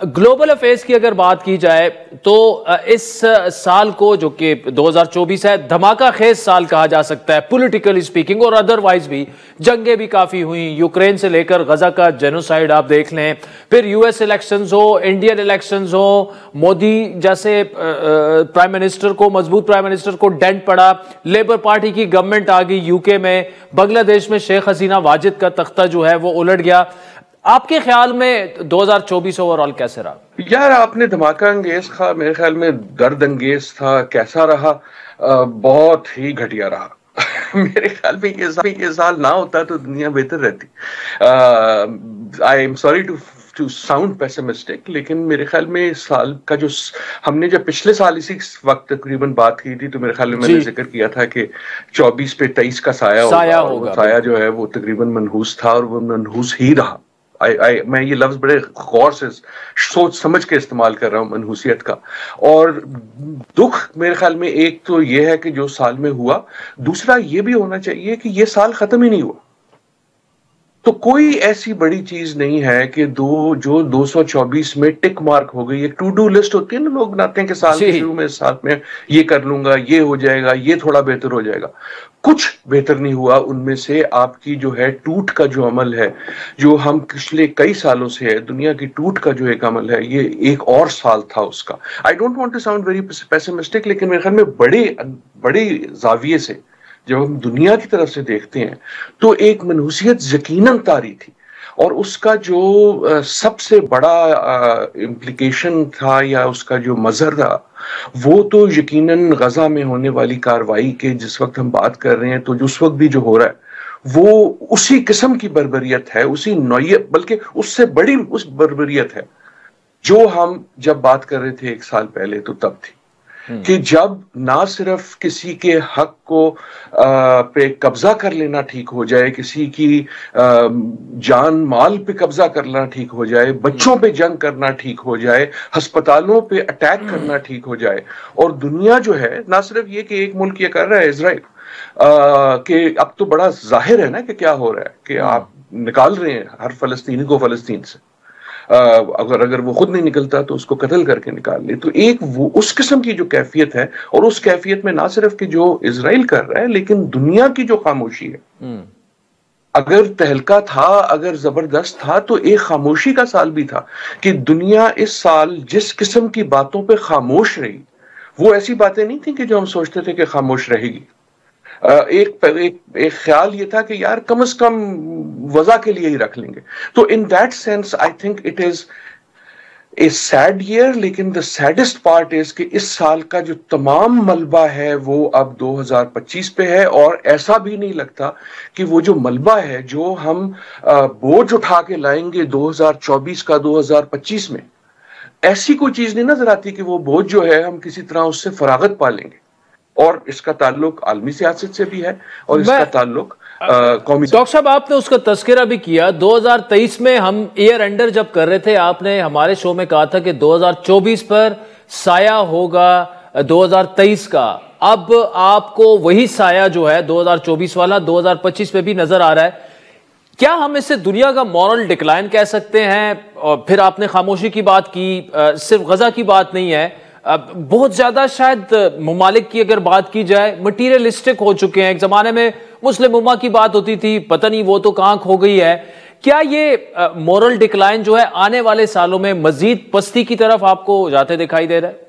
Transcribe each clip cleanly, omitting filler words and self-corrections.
Global affairs की अगर बात की जाए तो इस साल को जो कि 2024 है धमाका खेज साल कहा जा सकता है पॉलिटिकली स्पीकिंग, और अदरवाइज भी जंगें भी काफी हुई, यूक्रेन से लेकर गजा का जेनोसाइड आप देख लें, फिर यूएस इलेक्शंस हो, इंडियन इलेक्शंस हो, मोदी जैसे प्राइम मिनिस्टर को, मजबूत प्राइम मिनिस्टर को डेंट पड़ा, लेबर पार्टी की गवर्नमेंट आ गई यूके में, बांग्लादेश में शेख हसीना वाजिद का तख्ता जो है वो उलट गया। आपके ख्याल में 2024 ओवरऑल कैसे रहा? यार आपने धमाका अंगेज था, मेरे ख्याल में दर्द अंगेज था। कैसा रहा? बहुत ही घटिया रहा। मेरे ख्याल में ये साल ना होता तो दुनिया बेहतर रहती। I am sorry to sound pessimistic, लेकिन मेरे ख्याल में इस साल का जो हमने जब पिछले साल इसी वक्त तकरीबन बात की थी तो मेरे ख्याल में मैंने जिक्र किया था कि 24 पे 23 का साया होगा। साया जो है वो तकरीबन मनहूस था और वो मनहूस ही रहा। मैं ये लफ्ज बड़े गौर से सोच समझ के इस्तेमाल कर रहा हूँ, मनहूसियत का। और दुख मेरे ख्याल में एक तो ये है कि जो साल में हुआ, दूसरा ये भी होना चाहिए कि ये साल खत्म ही नहीं हुआ। तो कोई ऐसी बड़ी चीज नहीं है कि जो 224 में टिक मार्क हो गई। एक टू डू लिस्ट होती है ना, लोग बनाते हैं कि साल के शुरू में साथ में ये कर लूंगा, ये हो जाएगा, ये थोड़ा बेहतर हो जाएगा। कुछ बेहतर नहीं हुआ उनमें से। आपकी जो है टूट का जो अमल है, जो हम पिछले कई सालों से है, दुनिया की टूट का जो एक अमल है, ये एक और साल था उसका। I don't want to sound very pessimistic, लेकिन मेरे ख्याल में बड़े जाविये से जब हम दुनिया की तरफ से देखते हैं तो एक मनहूसियत यकीनन तारी थी। और उसका जो सबसे बड़ा इम्प्लीकेशन था या उसका जो मजहर था वो तो यकीनन गजा में होने वाली कार्रवाई के जिस वक्त हम बात कर रहे हैं, तो उस वक्त भी जो हो रहा है वो उसी किस्म की बर्बरियत है, उसी नौयत, बल्कि उससे बड़ी उस बर्बरियत है जो हम जब बात कर रहे थे एक साल पहले तो तब थी। कि जब ना सिर्फ किसी के हक को पे कब्जा कर लेना ठीक हो जाए, किसी की जान माल पे कब्जा करना ठीक हो जाए, बच्चों पे जंग करना ठीक हो जाए, अस्पतालों पे अटैक करना ठीक हो जाए, और दुनिया जो है ना सिर्फ ये कि एक मुल्क ये कर रहा है इजराइल, कि अब तो बड़ा जाहिर है ना कि क्या हो रहा है कि आप निकाल रहे हैं हर फलस्तीनी को फलस्तीन से। अगर वो खुद नहीं निकलता तो उसको कत्ल करके निकाल ले। तो एक वो उस किस्म की जो कैफियत है, और उस कैफियत में ना सिर्फ कि जो इजराइल कर रहा है लेकिन दुनिया की जो खामोशी है, अगर तहलका था, अगर जबरदस्त था, तो एक खामोशी का साल भी था कि दुनिया इस साल जिस किस्म की बातों पे खामोश रही, वो ऐसी बातें नहीं थी कि जो हम सोचते थे कि खामोश रहेगी। एक ख्याल ये था कि यार कम से कम वजह के लिए ही रख लेंगे। तो in that sense I think it is a sad year, लेकिन द सैडेस्ट पार्ट इज कि इस साल का जो तमाम मलबा है वो अब 2025 पे है, और ऐसा भी नहीं लगता कि वो जो मलबा है जो हम बोझ उठा के लाएंगे 2024 का 2025 में, ऐसी कोई चीज नहीं नजर आती कि वो बोझ जो है हम किसी तरह उससे फरागत पा लेंगे। और इसका ताल्लुक आलमी सियासत से भी है और इसका ताल्लुक कौमी। डॉक्टर साहब आपने उसका तस्करा भी किया। 2023 में हम ईयर एंडर जब कर रहे थे, आपने हमारे शो में कहा था कि 2024 पर साया होगा 2023 का। अब आपको वही साया जो है 2024 वाला 2025 में भी नजर आ रहा है। क्या हम इसे दुनिया का मॉरल डिक्लाइन कह सकते हैं? और फिर आपने खामोशी की बात की, सिर्फ गजा की बात नहीं है, बहुत ज्यादा शायद ममालिक की अगर बात की जाए मटीरियलिस्टिक हो चुके हैं। एक जमाने में मुस्लिम उम्मा की बात होती थी, पता नहीं वो तो कहां खो गई है। क्या ये मॉरल डिक्लाइन जो है आने वाले सालों में मजीद पस्ती की तरफ आपको जाते दिखाई दे रहा है?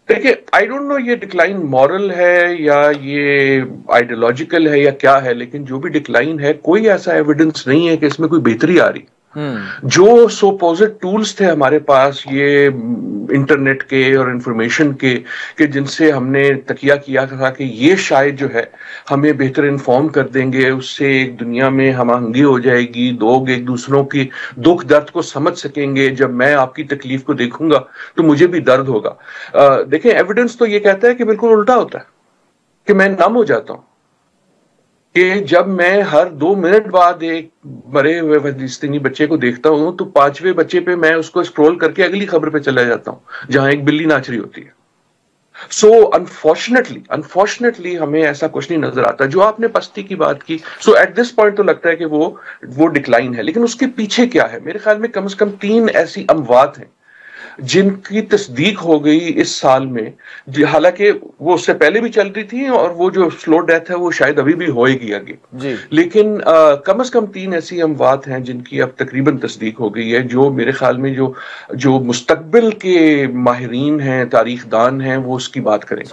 देखिए, आई डोंट नो ये डिक्लाइन मॉरल है या ये आइडियोलॉजिकल है या क्या है, लेकिन जो भी डिक्लाइन है कोई ऐसा एविडेंस नहीं है कि इसमें कोई बेहतरी आ रही। जो सुपोजिड टूल्स थे हमारे पास ये इंटरनेट के और इंफॉर्मेशन के जिनसे हमने तकिया किया था कि ये शायद जो है हमें बेहतर इन्फॉर्म कर देंगे, उससे एक दुनिया में हमआहंगी हो जाएगी, लोग एक दूसरों की दुख दर्द को समझ सकेंगे। जब मैं आपकी तकलीफ को देखूंगा तो मुझे भी दर्द होगा। देखें, एविडेंस तो ये कहता है कि बिल्कुल उल्टा होता है, कि मैं नम हो जाता हूं कि जब मैं हर 2 मिनट बाद एक मरे हुए फलस्तीनी बच्चे को देखता हूं तो 5वें बच्चे पे मैं उसको स्क्रॉल करके अगली खबर पे चला जाता हूं जहां एक बिल्ली नाच रही होती है। सो अनफॉर्चुनेटली हमें ऐसा कुछ नहीं नजर आता। जो आपने पस्ती की बात की, सो एट दिस पॉइंट तो लगता है कि वो डिक्लाइन है, लेकिन उसके पीछे क्या है? मेरे ख्याल में कम से कम 3 ऐसी अमवात हैं जिनकी तस्दीक हो गई इस साल में। हालांकि वो उससे पहले भी चल रही थी, और वो जो स्लो डेथ है वो शायद अभी भी होएगी आगे, लेकिन कम से कम 3 ऐसी अमवात हैं जिनकी अब तकरीबन तस्दीक हो गई है, जो मेरे ख्याल में जो मुस्तकबिल के माहिरीन हैं, तारीखदान हैं, वो उसकी बात करें।